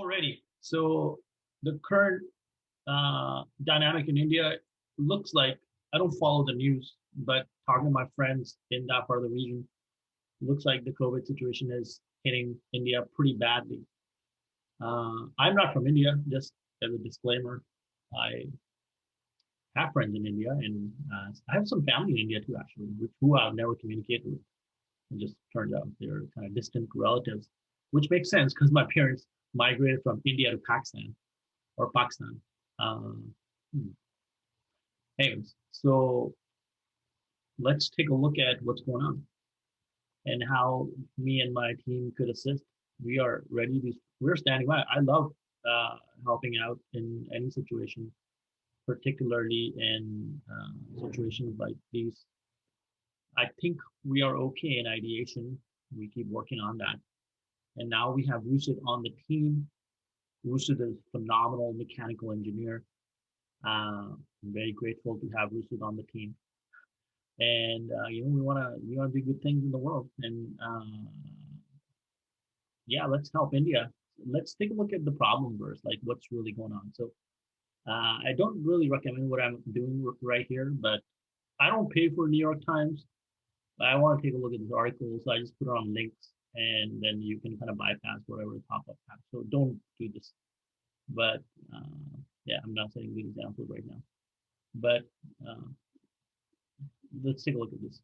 Already. So the current dynamic in India looks like, I don't follow the news, but talking to my friends in that part of the region, looks like the COVID situation is hitting India pretty badly. I'm not from India, just as a disclaimer. I have friends in India, and I have some family in India too, actually, who I've never communicated with. It just turns out they're kind of distant relatives, which makes sense because my parents migrated from India to Pakistan or Pakistan. Um, hmm. Anyways, so let's take a look at what's going on and how me and my team could assist. We are ready. We're standing by. I love helping out in any situation, particularly in situations like these. I think we are okay in ideation. We keep working on that. And now we have Rusid on the team. Rusid is a phenomenal mechanical engineer. I'm very grateful to have Rusid on the team. And we wanna do good things in the world. And yeah, let's help India. Let's take a look at the problem first, like what's really going on. So I don't really recommend what I'm doing right here, but I don't pay for New York Times. I want to take a look at this article, so I just put it on links, and then you can kind of bypass whatever the pop-up have. So don't do this. But yeah, I'm not setting good examples right now. But uh, let's take a look at this.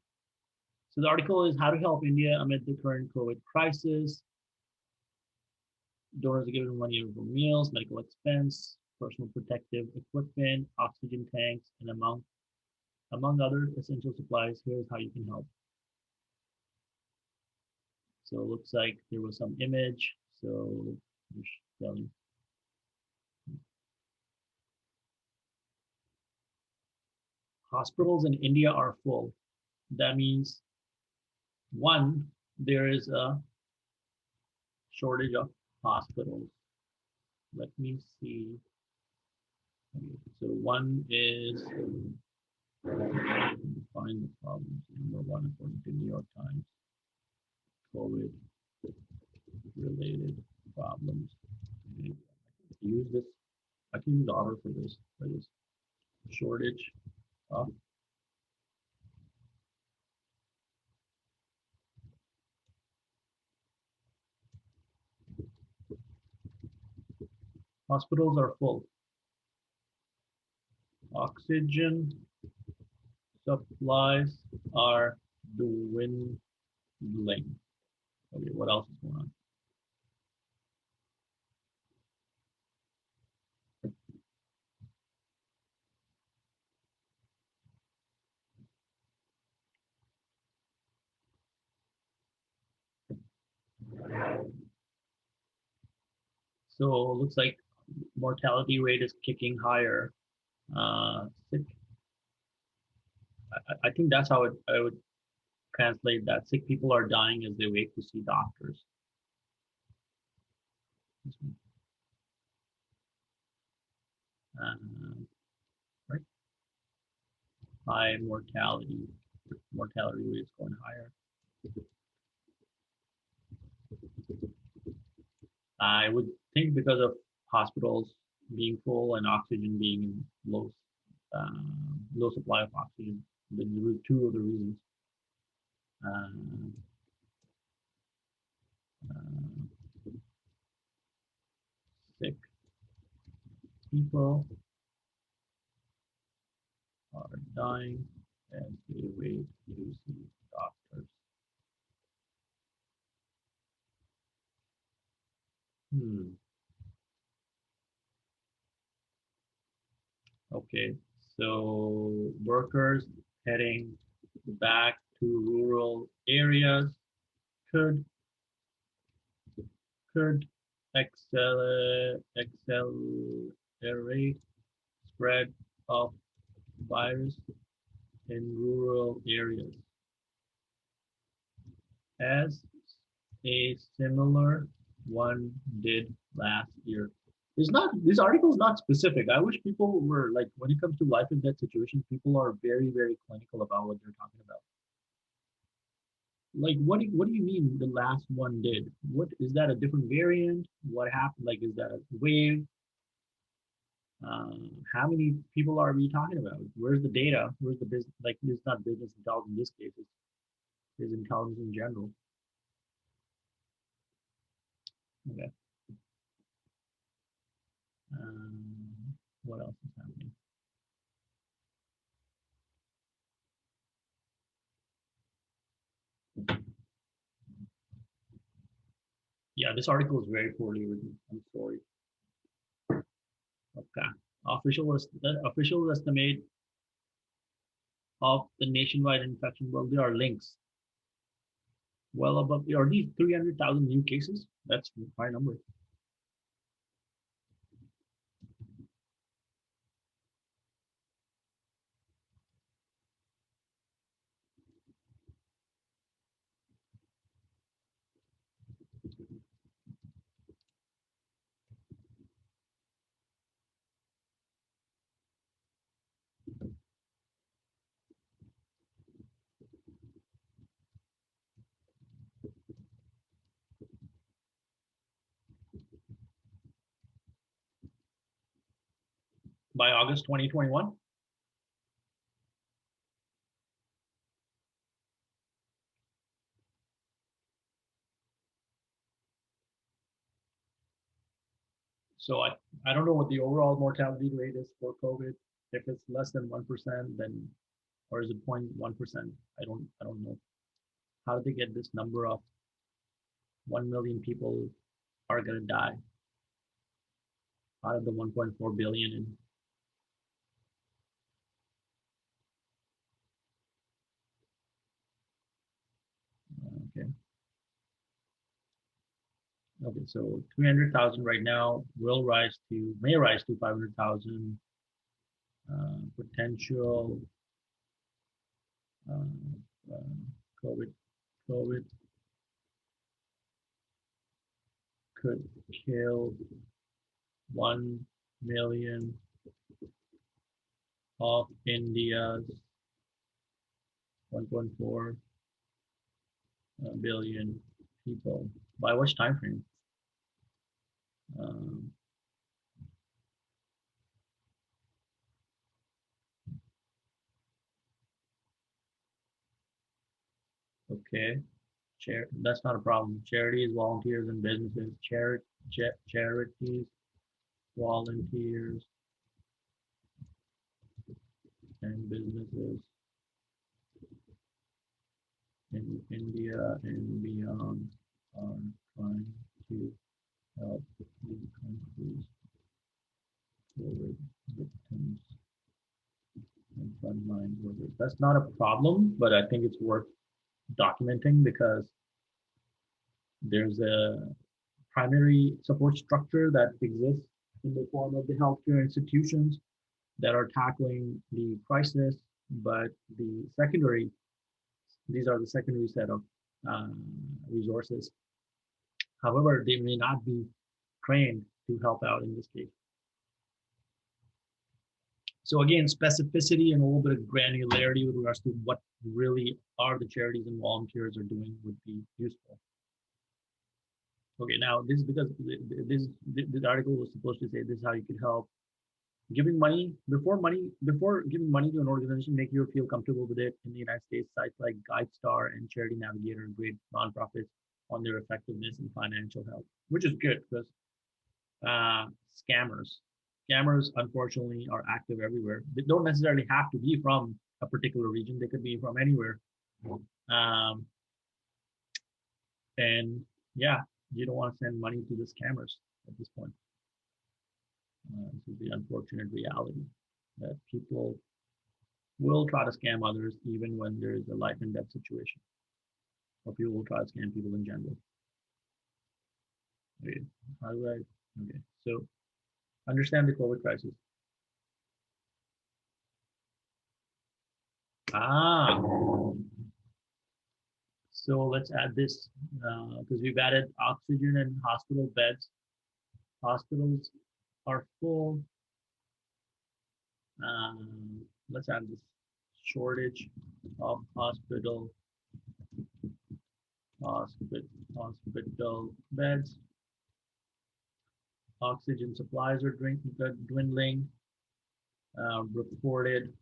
So the article is how to help India amid the current COVID crisis. Donors are given money for meals, medical expense, personal protective equipment, oxygen tanks, and among other essential supplies. Here's how you can help. So it looks like there was some image. So hospitals in India are full. That means one, there is a shortage of hospitals. Let me see. So one is find the problems. Number one, according to New York Times, COVID related problems. Use this. I can use Otter for this shortage of hospitals are full. Oxygen supplies are dwindling. Okay, what else is going on? So it looks like mortality rate is kicking higher. Sick. I think that's how I would translate that. Sick people are dying as they wait to see doctors. Right. High mortality. Mortality rate is going higher. I would think because of hospitals being full and oxygen being in low supply of oxygen. The two of the reasons. Uh, uh, Sick people are dying as they wait to see doctors. Hmm. Okay, so workers heading back to rural areas could could accelerate spread of virus in rural areas, as a similar one did last year. It's not this article is not specific. I wish people were like when it comes to life and death situations, people are very, very clinical about what they're talking about. Like, what do you mean the last one did? What is that, a different variant? What happened? Like, is that a wave? How many people are we talking about? Where's the data? Where's the business? Like, it's not business intelligence in this case. It's intelligence in general. Okay. What else is happening? Yeah, this article is very poorly written. I'm sorry. Okay. Official estimate of the nationwide infection. Well, there are links well above. Are these 300,000 new cases? That's a high number. By August 2021. So I don't know what the overall mortality rate is for COVID. If it's less than 1%, then or is it 0.1%? I don't know. How did they get this number of 1 million people are gonna die out of the 1.4 billion? And okay, okay, so 300,000 right now may rise to 500,000. Potential uh, uh, COVID COVID could kill 1 million of India's 1.4 billion people. By which time frame? Um, okay, that's not a problem. Charities, volunteers, and businesses. Charities, volunteers, and businesses in India and beyond are trying to help the country's COVID victims and frontline workers. That's not a problem, but I think it's worth documenting because there's a primary support structure that exists in the form of the healthcare institutions that are tackling the crisis, but these are the secondary set of uh, resources. However, they may not be trained to help out in this case. So again, specificity and a little bit of granularity with regards to what really are the charities and volunteers are doing would be useful. Okay, now this is because this article was supposed to say this is how you could help. Giving before giving money to an organization, make you feel comfortable with it. In the United States, sites like GuideStar and Charity Navigator grade nonprofits on their effectiveness and financial health, which is good because uh, scammers, scammers unfortunately are active everywhere. They don't necessarily have to be from a particular region; they could be from anywhere. Um, and yeah, you don't want to send money to the scammers at this point. This is the unfortunate reality that people will try to scam others even when there is a life and death situation, or people will try to scam people in general. Okay, how do I? Okay, so understand the COVID crisis. Ah, so let's add this because we've added oxygen and hospital beds. Hospitals are full. Let's add this shortage of hospital Hospital beds, oxygen supplies are dwindling, reported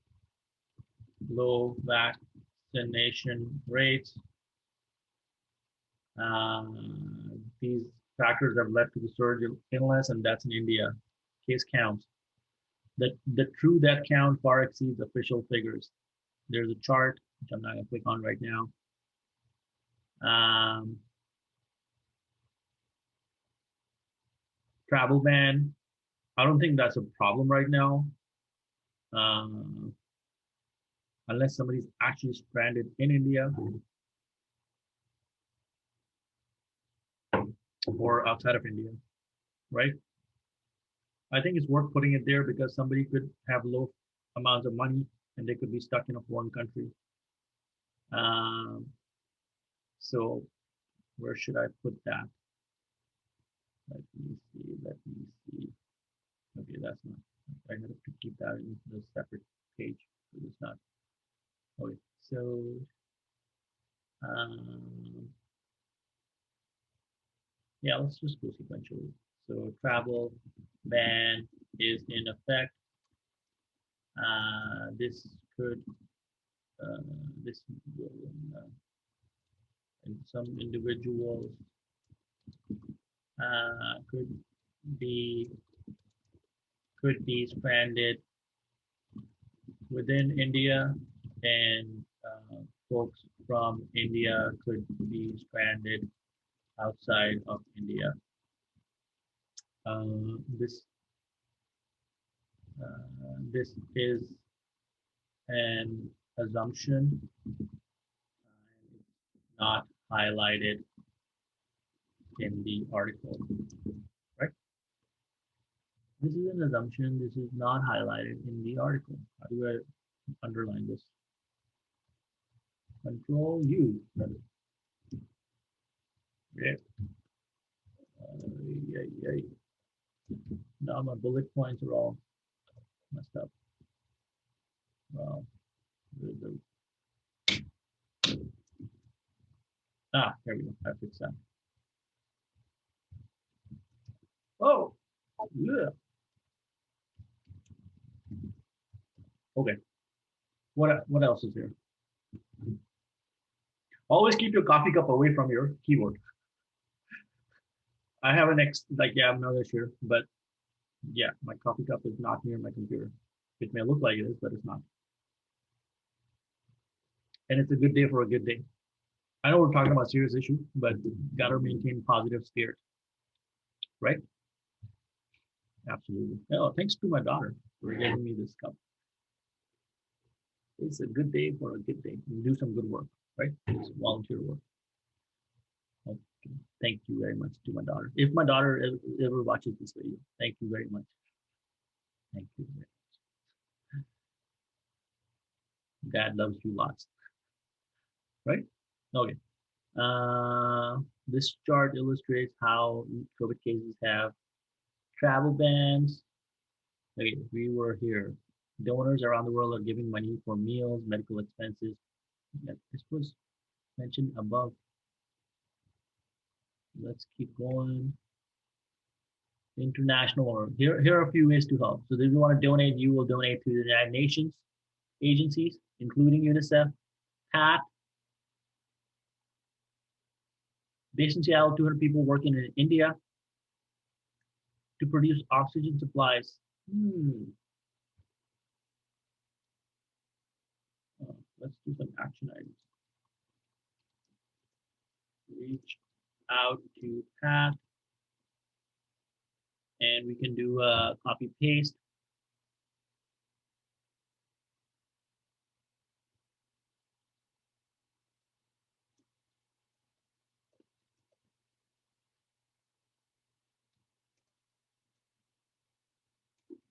low vaccination rates. Uh, these factors have led to the surge of illness and deaths in India. Case counts. The true death count far exceeds official figures. There's a chart, which I'm not going to click on right now. Um, Travel ban. I don't think that's a problem right now, um, unless somebody's actually stranded in India or outside of India, right? I think it's worth putting it there because somebody could have low amounts of money and they could be stuck in a foreign country. Um, so where should I put that? Let me see. Let me see. Okay, that's not. I have to keep that in the separate page. It's not. Okay, so um, yeah, let's just go sequentially. So travel ban is in effect. This could uh, this in some individuals could be stranded within India, and folks from India could be stranded outside of India. This this is an assumption, not highlighted in the article, right? This is an assumption. This is not highlighted in the article. How do I underline this? Control U. Yeah. Yeah, yeah. Now my bullet points are all messed up. Well, the, here we go. I fixed that. Oh, yeah. Okay. What else is here? Always keep your coffee cup away from your keyboard. I have an like yeah, I'm not sure, but yeah, my coffee cup is not near my computer. It may look like it is, but it's not. And it's a good day for a good day. I know we're talking about serious issue, but gotta maintain positive spirit, right? Absolutely. Oh, thanks to my daughter for giving me this cup. It's a good day for a good day. You do some good work, right? It's volunteer work. Okay. Thank you very much to my daughter. If my daughter ever watches this video, thank you very much. Thank you. God loves you lots, right? Okay. This chart illustrates how COVID cases have travel bans. Okay, we were here. Donors around the world are giving money for meals, medical expenses. Yeah, this was mentioned above. Let's keep going. International, or here are a few ways to help. So if you want to donate, you will donate to the United Nations agencies, including UNICEF, PAT, based in Seattle, 200 people working in India to produce oxygen supplies. Let's do some action items. Reach out to Pat, and we can do a copy paste.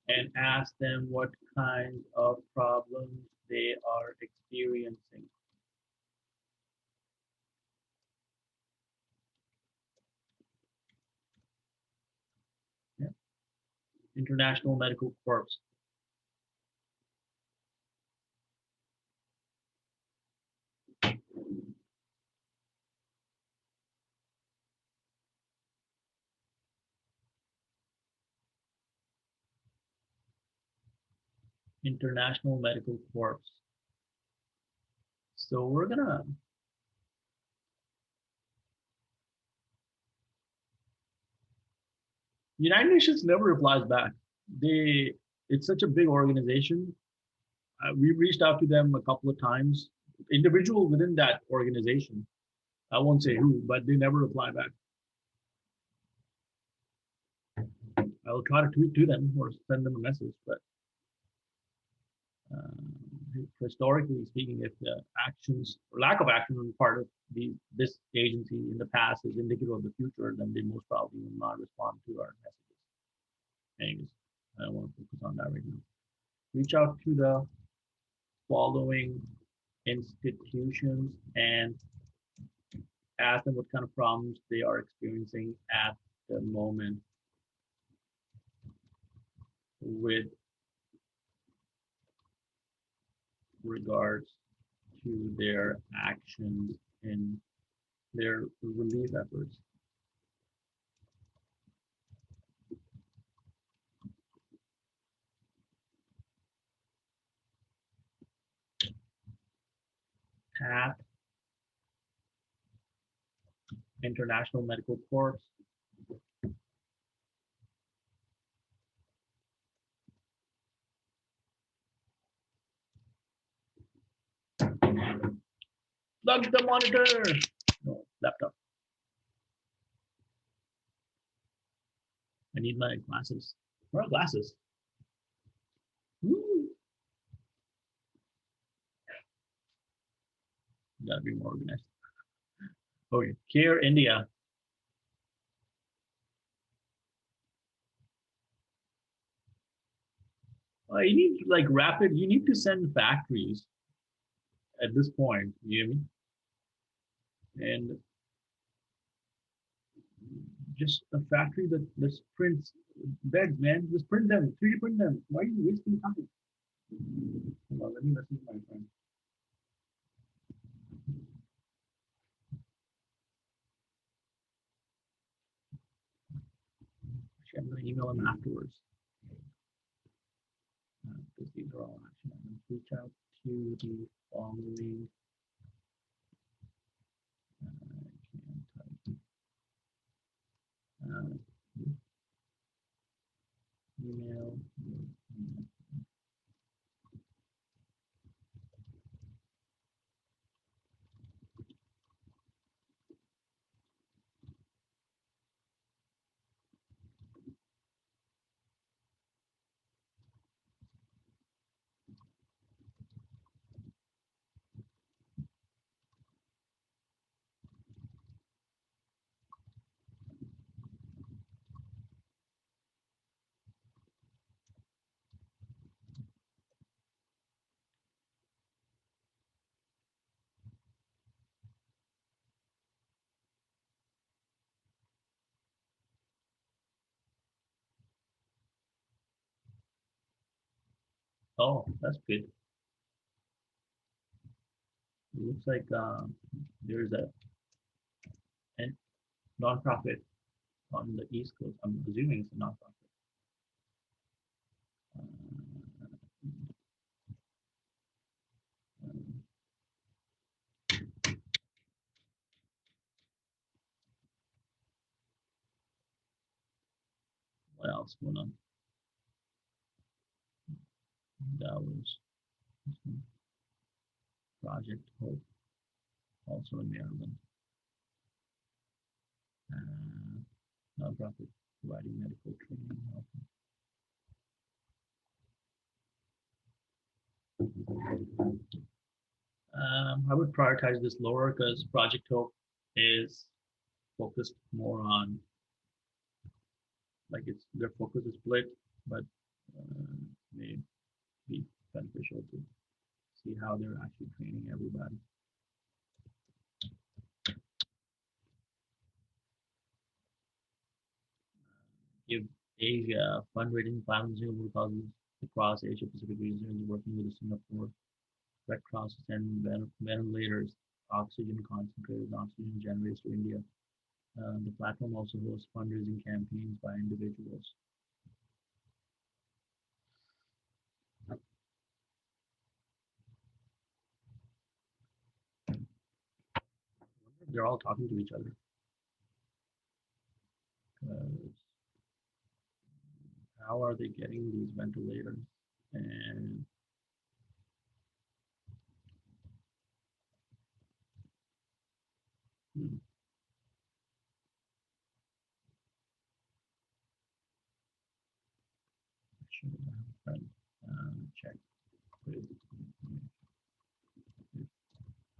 And ask them what kinds of problems they are experiencing. Yeah. International Medical Corps. International Medical Corps. So we're gonna United Nations never replies back. They it's such a big organization. We reached out to them a couple of times, individual within that organization. I won't say who, but they never reply back. I'll try to tweet to them or send them a message, but historically speaking, if the actions or lack of action on the part of this agency in the past is indicative of the future, then they most probably will not respond to our messages. Anyways, I don't want to focus on that right now. Reach out to the following institutions and ask them what kind of problems they are experiencing at the moment with regards to their actions in their relief efforts. At International Medical Corps. Plug the monitor. No, laptop. I need my glasses. Where are glasses? Woo. Gotta be more organized. Okay, Care India. You need like rapid. You need to send factories at this point. You hear me? And just a factory that prints beds, man. Just print them, 3D print them. Why are you wasting time? Hold on, let me message my friend. Actually, I'm gonna email him afterwards. Because these are all action items. Reach out to the following. Uh, email. Oh, that's good. It looks like there's a nonprofit on the East Coast. I'm assuming it's a nonprofit. Uh, what else going on? That was Project Hope, also in Maryland. Nonprofit providing medical training. I would prioritize this lower because Project Hope is focused more on like it's their focus is split, but may be beneficial to see how they're actually training everybody. Give Asia fundraising plans causes across Asia Pacific region, working with the Singapore Red Cross to send ventilators, oxygen concentrators, oxygen generators to India. The platform also hosts fundraising campaigns by individuals. They're all talking to each other. 'Cause how are they getting these ventilators? And hmm, actually, I have a friend. Check with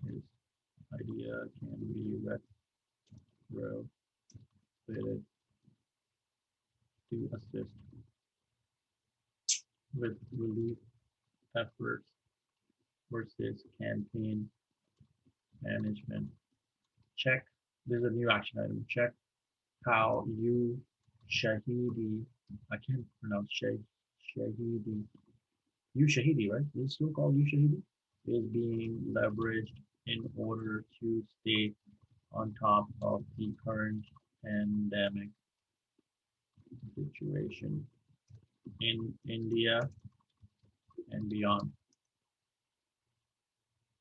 his idea can be retrofitted to assist with relief efforts versus campaign management. Check. There's a new action item. Check how you Shahidi. I can't pronounce Shahidi. You Shahidi, right? Is it still called you Shahidi? Is being leveraged in order to stay on top of the current pandemic situation in India and beyond.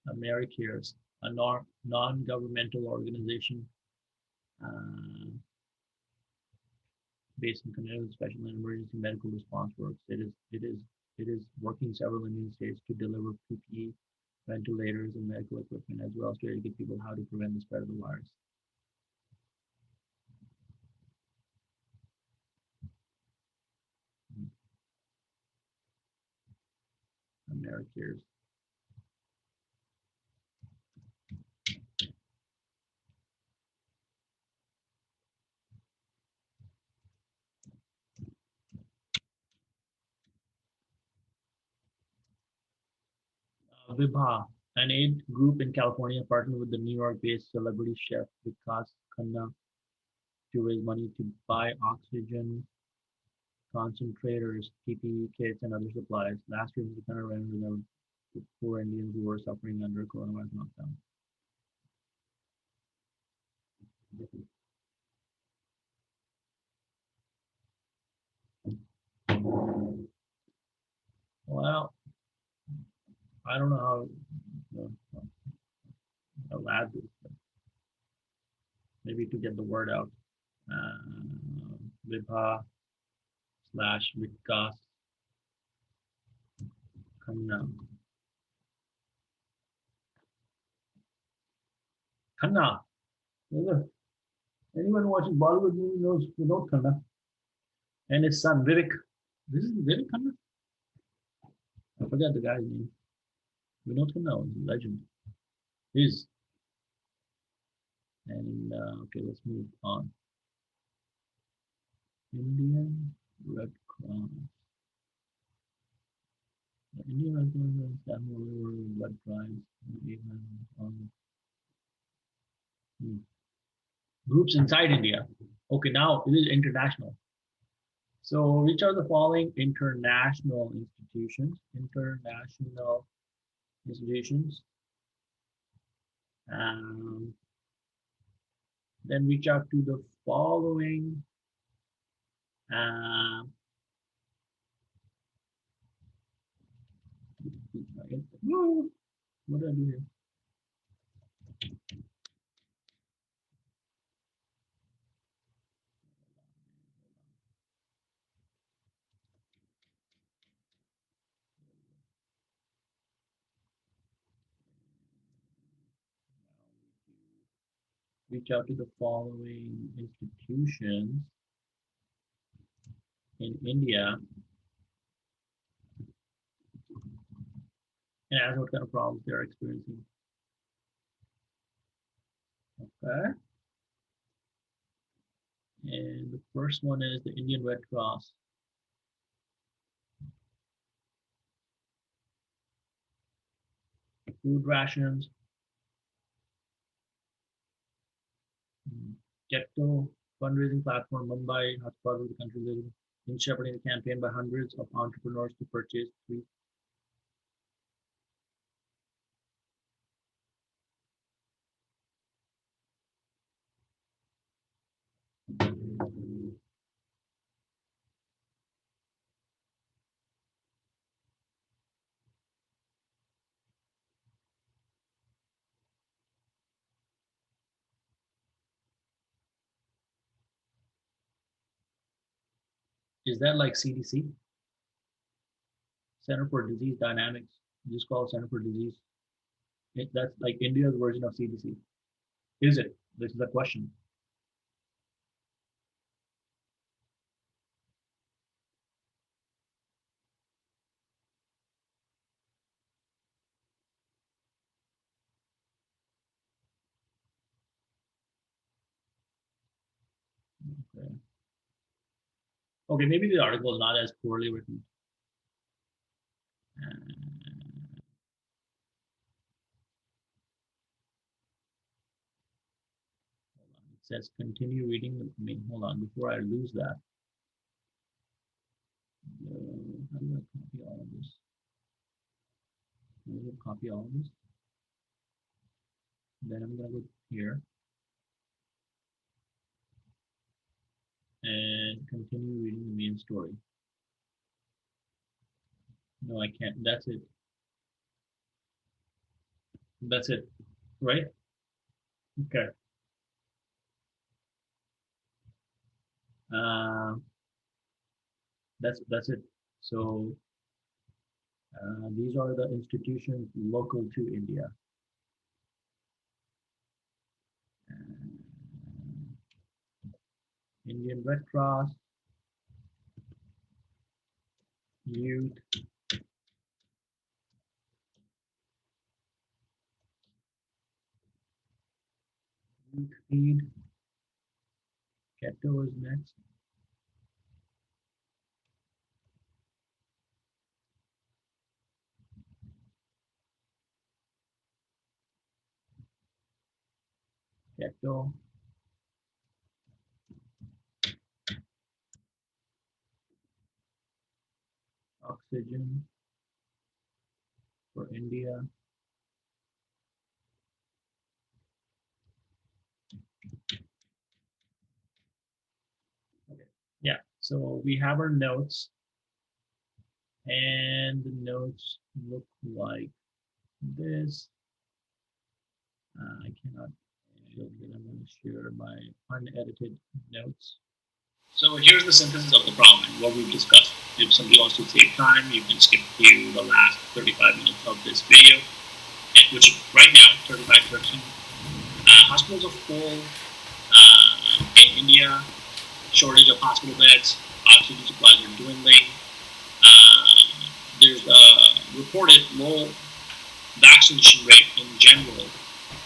AmeriCares, a non-governmental organization uh, based in Canada, special and emergency medical response works. It is working several Indian states to deliver PPE, ventilators, and medical equipment, as well as to educate people how to prevent the spread of the virus. AmeriCares. Vibha, an aid group in California, partnered with the New York-based celebrity chef Vikas Khanna to raise money to buy oxygen concentrators, PPE kits, and other supplies. Last year, the Khanna ran with the poor Indians who were suffering under coronavirus lockdown. Well, I don't know how add this, but maybe to get the word out. Vibha slash Vikas Khanna. Khanna. Anyone watching Bollywood movie knows Vinod Khanna and his son Vivek. This is Vivek Khanna. I forgot the guy's name. Vinod Khanna was a legend. Is and okay, let's move on. Indian Red Cross. The Indian Red Cross is Samuel blood drives. Hmm. Groups inside India. Okay, now it is international. So, which are the following international institutions? International institutions. Um, then reach out to the following. Uh, what do I do here? Reach out to the following institutions in India and ask what kind of problems they're experiencing. Okay. And the first one is the Indian Red Cross. Food rations, Getto fundraising platform, Mumbai, hotspot of the country living in shepherding a campaign by hundreds of entrepreneurs to purchase three. Is that like CDC, Center for Disease Dynamics? Just call it Center for Disease. That's like India's version of CDC. Is it? This is the question. Okay. Okay, maybe the article is not as poorly written. Uh, It says continue reading the main. Hold on, before I lose that. How do I copy all of this? I'm gonna copy all of this. Then I'm gonna go here and continue reading the main story. No, I can't. That's it. That's it. Right? Okay. Uh, that's it. So these are the institutions local to India. Uh, Indian Red Cross, Youth, Youth Feed, Keto is next. Keto, Oxygen for India. Okay. Yeah. So we have our notes, and the notes look like this. I cannot show that. I'm going to share my unedited notes. So here's the synthesis of the problem and what we've discussed. If somebody wants to save time, you can skip to the last 35 minutes of this video, which is right now 35%. Hospitals are full in India. Shortage of hospital beds. Oxygen supplies are dwindling. There's a reported low vaccination rate in general.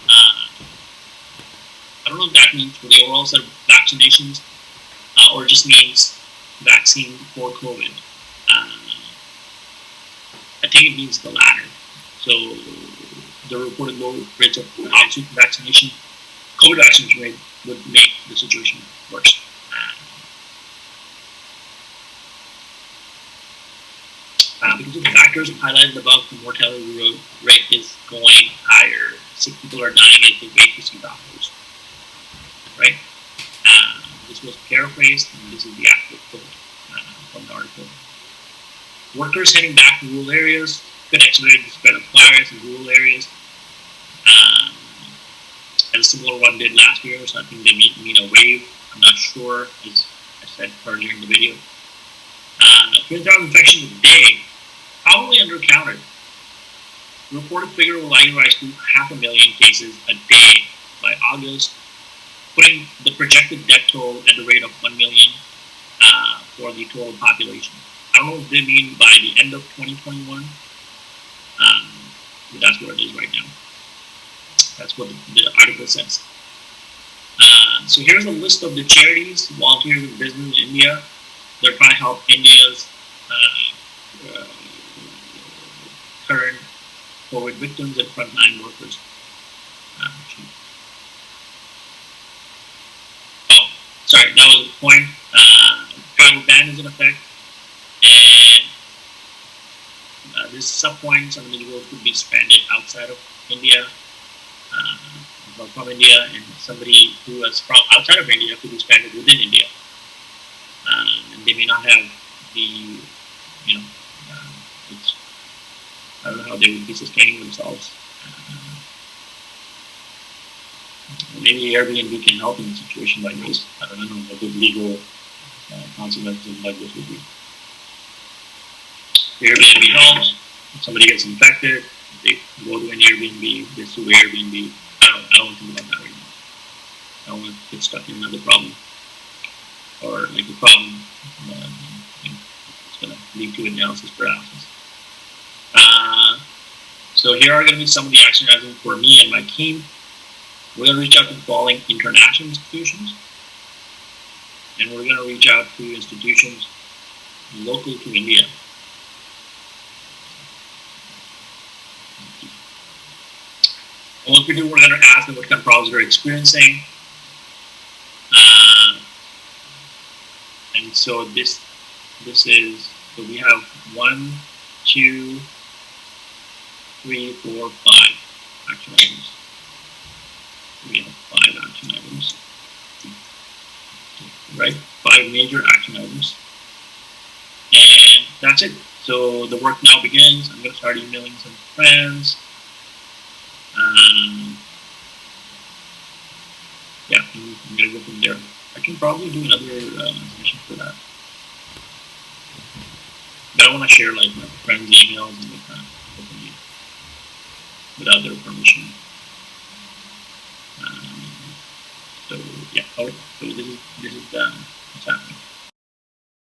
I don't know if that means for the overall set of vaccinations or it just means vaccine for COVID. I think it means the latter. So the reported low rates of oxygen vaccination, COVID vaccination rate would make the situation worse. Because of the factors highlighted above, the mortality rate is going higher. Sick people are dying as they wait to see doctors. Right? This was paraphrased, and this is the actual quote from the article. Workers heading back to rural areas could accelerate the spread of virus in rural areas, as a similar one did last year. So I think they mean a wave. I'm not sure, as I said earlier in the video. 20,000 infections a day, probably undercounted. The reported figure will likely rise to 500,000 cases a day by August, putting the projected death toll at the rate of 1 million for the total population. I don't know if they mean by the end of 2021, but that's what it is right now. That's what the article says. So here's a list of the charities, volunteers and business in India. They're trying to help India's current COVID victims and frontline workers. Sorry, that was the point. Travel ban is in effect, and this sub-point, some individuals could be stranded outside of India, from India, and somebody who is from outside of India could be stranded within India. And they may not have the, I don't know how they would be sustaining themselves. Maybe Airbnb can help in a situation like this. I don't know, a good legal consequences like this would be. Airbnb homes, if somebody gets infected, they go to an Airbnb, they sue Airbnb. I don't think about that right now. I don't want to get stuck in another problem or like a problem. Uh, it's going to lead to analysis paralysis. Uh, so here are going to be some of the action items for me and my team. We're going to reach out to the following international institutions, and we're going to reach out to institutions local to India. And what we do, we're going to ask them what kind of problems they're experiencing. And so this is, so we have 1, 2, 3, 4, 5 action items. We have 5 action items, right? 5 major action items. And that's it. So the work now begins. I'm going to start emailing some friends. Yeah, I'm going to go from there. I can probably do another session for that. But I want to share like my friends' emails and like that openly without their permission. So yeah, okay. So this is what's happening.